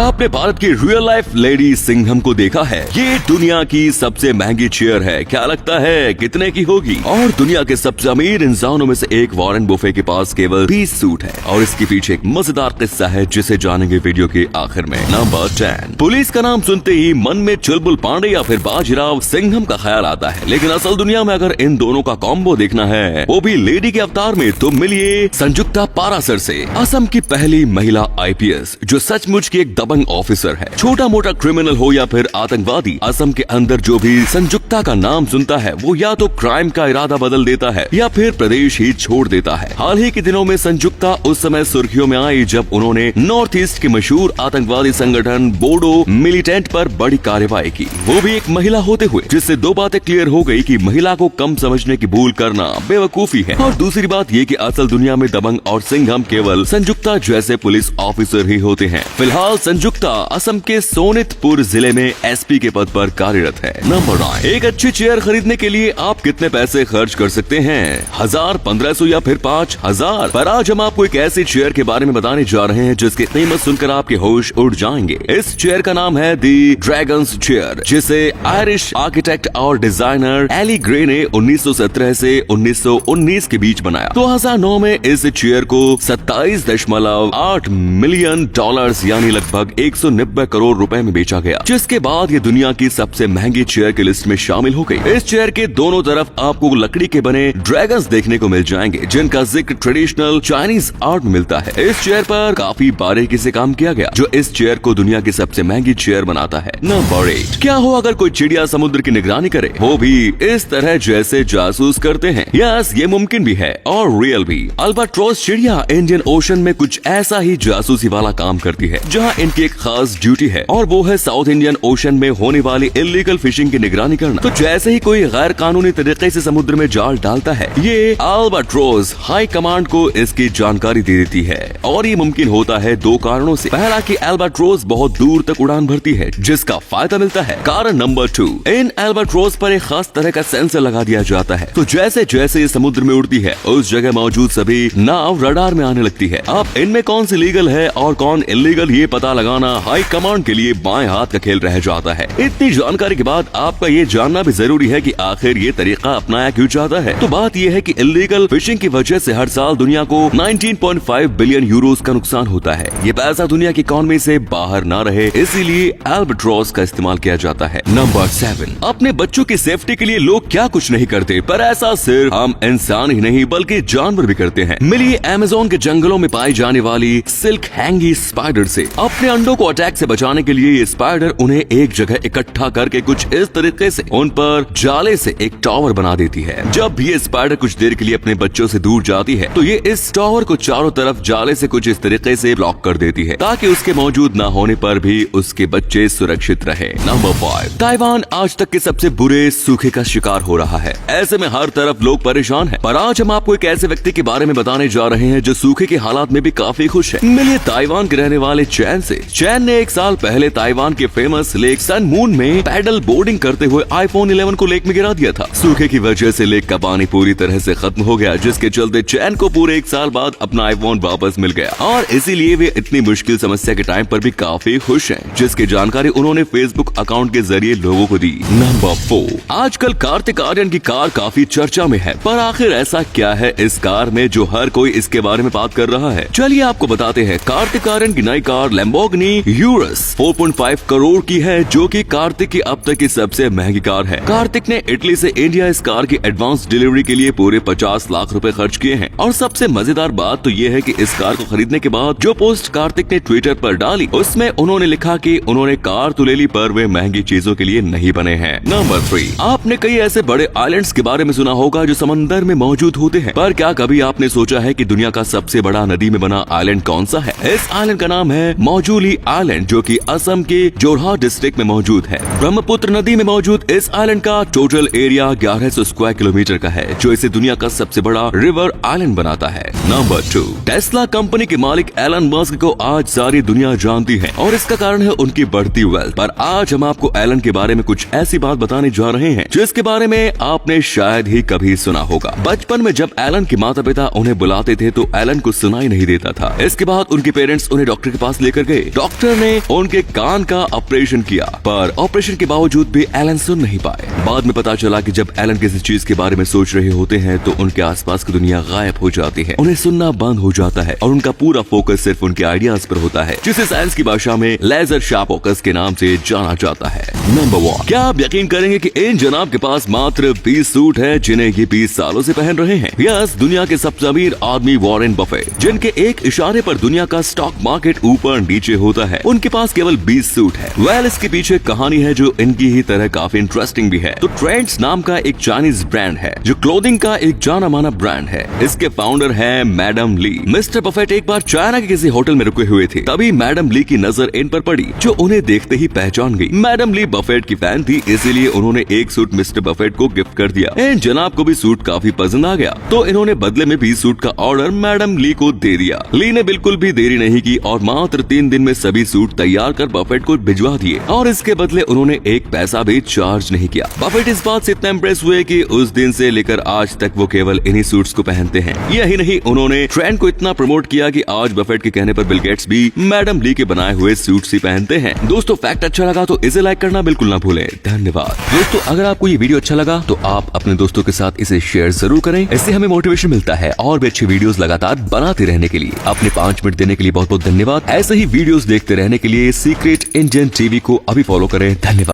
आपने भारत की real life lady Singham को देखा है? ये दुनिया की सबसे महंगी चेयर है। क्या लगता है कितने की होगी? और दुनिया के सबसे अमीर इंसानों में से एक वॉरेन बुफे के पास केवल 20 सूट है और इसके पीछे एक मजेदार किस्सा है जिसे जानेंगे वीडियो के आखिर में। नंबर 10। पुलिस का नाम सुनते ही मन में चुलबुल पांडे या फिर बाजीराव सिंघम का ख्याल आता है, लेकिन असल दुनिया में अगर इन दोनों का कॉम्बो देखना है, वो भी लेडी के अवतार में, तो मिलिए संजुक्ता पारासर से, असम की पहली महिला IPS जो सचमुच की एक दबंग ऑफिसर है। छोटा मोटा क्रिमिनल हो या फिर आतंकवादी, असम के अंदर जो भी संजुक्ता का नाम सुनता है वो या तो क्राइम का इरादा बदल देता है या फिर प्रदेश ही छोड़ देता है। हाल ही के दिनों में संजुक्ता उस समय सुर्खियों में आई जब उन्होंने नॉर्थ ईस्ट के मशहूर आतंकवादी संगठन बोडो मिलिटेंट पर बड़ी कार्रवाई की, वो भी एक महिला होते हुए, जिससे दो बातें क्लियर हो गई कि महिला को कम समझने की भूल करना बेवकूफी है, और दूसरी बात ये कि असल दुनिया में दबंग और सिंघम केवल संजुक्ता जैसे पुलिस ऑफिसर ही होते हैं। फिलहाल संजुक्ता असम के सोनितपुर जिले में SP के पद पर कार्यरत है। नंबर 9। एक अच्छी चेयर खरीदने के लिए आप कितने पैसे खर्च कर सकते हैं? 1000, 1500 या फिर 5000? पर आज हम आपको एक ऐसी चेयर के बारे में बताने जा रहे हैं जिसकी कीमत सुनकर आपके होश उड़ जाएंगे। इस चेयर का नाम है दी ड्रैगन्स चेयर, जिसे आयरिश आर्किटेक्ट और डिजाइनर एली ग्रे ने 1917 से 1919 के बीच बनाया। 2009 में इस चेयर को 27.8 मिलियन डॉलर्स यानी लगभग 190 करोड़ रुपए में बेचा गया, जिसके बाद ये दुनिया की सबसे महंगी चेयर की लिस्ट में शामिल हो गई। इस चेयर के दोनों तरफ आपको लकड़ी के बने ड्रैगन्स देखने को मिल जाएंगे, जिनका जिक्र ट्रेडिशनल चाइनीज आर्ट में मिलता है। इस चेयर पर काफी बारीकी से काम किया गया, जो इस चेयर को दुनिया की सबसे महंगी चेयर बनाता है। नंबर 8। क्या हो अगर कोई चिड़िया समुद्र की निगरानी करे, वो भी इस तरह जैसे जासूस करते हैं? यस, ये मुमकिन भी है और रियल भी। अल्बाट्रोस चिड़िया इंडियन ओशन में कुछ ऐसा ही जासूसी वाला काम करती है, जहाँ इनकी एक खास ड्यूटी है और वो है साउथ इंडियन ओशन में होने वाली इलीगल फिशिंग की निगरानी करना। तो जैसे ही कोई गैर कानूनी तरीके से समुद्र में जाल डालता है, ये अल्बाट्रोस हाई कमांड को इसकी जानकारी दे देती है, और ये मुमकिन होता है दो कारणों से। पहला कि अल्बाट्रोस बहुत दूर तक उड़ान भरती है, जिसका फायदा मिलता है। कारण नंबर 2, इन अल्बाट्रोस पर एक खास तरह का सेंसर लगा दिया जाता है, तो जैसे जैसे ये समुद्र में उड़ती है, उस जगह मौजूद सभी नाव रडार में आने लगती है। अब इनमें कौन सी लीगल है और कौन इलीगल, ये पता लगाना हाई कमांड के लिए बाएं हाथ का खेल रह जाता है। इतनी जानकारी के बाद आपका ये जानना भी जरूरी है कि आखिर ये तरीका अपनाया क्यों जाता है। तो बात ये है कि इलीगल फिशिंग की वजह से हर साल दुनिया को 19.5 बिलियन यूरोस का नुकसान होता है। ये पैसा दुनिया की इकोनॉमी से बाहर ना रहे, इसीलिए अल्बाट्रोस का इस्तेमाल किया जाता है। नंबर 7। अपने बच्चों की सेफ्टी के लिए लोग क्या कुछ नहीं करते, पर ऐसा सिर्फ हम इंसान ही नहीं बल्कि जानवर भी करते हैं। मिलिए अमेज़न के जंगलों में पाई जाने वाली सिल्क हैंगी स्पाइडर से। अपने अंडों को अटैक से बचाने के लिए ये स्पाइडर उन्हें एक जगह इकट्ठा करके कुछ इस तरीके से उन पर जाले से एक टावर बना देती है। जब भी ये स्पाइडर कुछ देर के लिए अपने बच्चों से दूर जाती है, तो ये इस टावर को चारों तरफ जाले से कुछ इस तरीके से ब्लॉक कर देती है, ताकि उसके मौजूद न होने पर भी उसके बच्चे सुरक्षित रहे। नंबर 5। ताइवान आज तक के सबसे बुरे सूखे का शिकार हो रहा है। ऐसे में हर तरफ लोग परेशान हैं, पर आज हम आपको एक ऐसे व्यक्ति के बारे में बताने जा रहे हैं जो सूखे के हालात में भी काफी खुश है। मिलिए ताइवान के रहने वाले चैन से। चैन ने 1 साल पहले ताइवान के फेमस लेक सन मून में पैडल बोर्डिंग करते हुए iPhone 11 को लेक में गिरा दिया था। सूखे की वजह से लेक का पानी पूरी तरह से खत्म हो गया, जिसके चलते चैन को पूरे 1 साल बाद अपना iPhone वापस मिल गया, और इसीलिए वे इतनी मुश्किल समस्या के टाइम पर भी काफी खुश हैं, जिसकी जानकारी उन्होंने फेसबुक अकाउंट के जरिए लोगों को दी। नंबर 4। आजकल कार्तिक आर्यन की कार काफी चर्चा में है, पर आखिर ऐसा क्या है इस कार में जो हर कोई इसके बारे में बात कर रहा है? चलिए आपको बताते हैं। कार्तिक आर्यन की नई कार लैम्बोर्गिनी यूरस 4.5 करोड़ की है, जो कि कार्तिक की अब तक की सबसे महंगी कार है। कार्तिक ने इटली से इंडिया इस कार की एडवांस डिलीवरी के लिए पूरे 50 लाख रुपए खर्च किए हैं, और सबसे मजेदार बात तो ये है कि इस कार को खरीदने के बाद जो पोस्ट कार्तिक ने ट्विटर पर डाली, उसमें उन्होंने लिखा कि उन्होंने कार तो ले ली, पर वे महंगी चीजों के लिए नहीं बने हैं। नंबर 3। आपने कई ऐसे बड़े आइलैंड्स के बारे में सुना होगा जो समंदर में मौजूद होते हैं, पर क्या कभी आपने सोचा है कि दुनिया का सबसे बड़ा नदी में बना आइलैंड कौन सा है? इस आइलैंड का नाम है मौजूली आइलैंड, जो कि असम के जोरहाट डिस्ट्रिक्ट में मौजूद है। ब्रह्मपुत्र नदी में मौजूद इस आइलैंड का टोटल एरिया 1100 स्क्वायर किलोमीटर का है, जो इसे दुनिया का सबसे बड़ा रिवर आइलैंड बनाता है। नंबर 2। टेस्ला कंपनी के मालिक एलन मस्क को आज सारी दुनिया जानती है, और इसका कारण है उनकी बढ़ती वेल्थ। पर आज हम आपको एलन के बारे में कुछ ऐसी बात बताने जा रहे हैं जिसके बारे में आपने शायद ही कभी सुना होगा। बचपन में जब एलन के माता पिता उन्हें बुलाते थे तो एलन को सुनाई नहीं देता था। इसके बाद उनके पेरेंट्स उन्हें डॉक्टर के पास लेकर गए। डॉक्टर ने उनके कान का ऑपरेशन किया, पर ऑपरेशन के बावजूद भी एलन सुन नहीं पाए। बाद में पता चला कि जब एलन किसी चीज के बारे में सोच रहे होते हैं तो उनके आसपास की दुनिया गायब हो जाती है, उन्हें सुनना बंद हो जाता है और उनका पूरा फोकस सिर्फ उनके आइडियाज पर होता है, जिसे साइंस की भाषा में लेजर शार्प फोकस के नाम से जाना जाता है। नंबर 1, क्या आप यकीन करेंगे कि इन जनाब के पास मात्र 20 सूट है जिन्हें ये 20 सालों से पहन रहे हैं। यस, दुनिया के सबसे अमीर आदमी वॉरेन बफेट, जिनके एक इशारे पर दुनिया का स्टॉक मार्केट ऊपर नीचे होता है, उनके पास केवल 20 सूट है। वेल, इसके पीछे कहानी है जो इनकी ही तरह काफी इंटरेस्टिंग भी है। तो ट्रेंड्स नाम का एक चाइनीज ब्रांड है जो क्लोथिंग का एक जाना माना ब्रांड है। इसके फाउंडर है मैडम ली। मिस्टर बफेट एक बार चाइना के किसी होटल में रुके हुए थे, तभी मैडम ली की नजर इन पर पड़ी, जो उन्हें देखते ही पहचान गई। मैडम ली बफेट की फैन थी, इसीलिए उन्होंने एक सूट मिस्टर बफेट को गिफ्ट कर दिया। इन जनाब को भी सूट काफी पसंद आ गया, तो इन्होंने बदले में 20 सूट का ऑर्डर मैडम ली को दे दिया। ली ने बिल्कुल भी देरी नहीं की और मात्र 3 दिन में सभी सूट तैयार कर बफेट को भिजवा दिए, और इसके बदले उन्होंने एक पैसा भी चार्ज नहीं किया। बफेट इस बात से इतना इम्प्रेस हुए कि उस दिन से लेकर आज तक वो केवल इन्हीं सूट्स को पहनते हैं। यही नहीं, उन्होंने ट्रेंड को इतना प्रमोट किया कि आज बफेट के कहने पर बिल गेट्स भी मैडम ली के बनाए हुए सूट्स ही पहनते हैं। दोस्तों, फैक्ट अच्छा लगा तो इसे लाइक करना बिल्कुल ना भूलें। धन्यवाद। दोस्तों, अगर आपको ये वीडियो अच्छा लगा तो आप अपने दोस्तों के साथ इसे शेयर जरूर करें, इससे हमें मोटिवेशन मिलता है और भी अच्छी वीडियोस लगातार बनाते रहने के लिए। अपने 5 मिनट देने के लिए बहुत बहुत धन्यवाद। ऐसे ही वीडियोस देखते रहने के लिए सीक्रेट इंडियन टीवी को अभी फॉलो करें। धन्यवाद।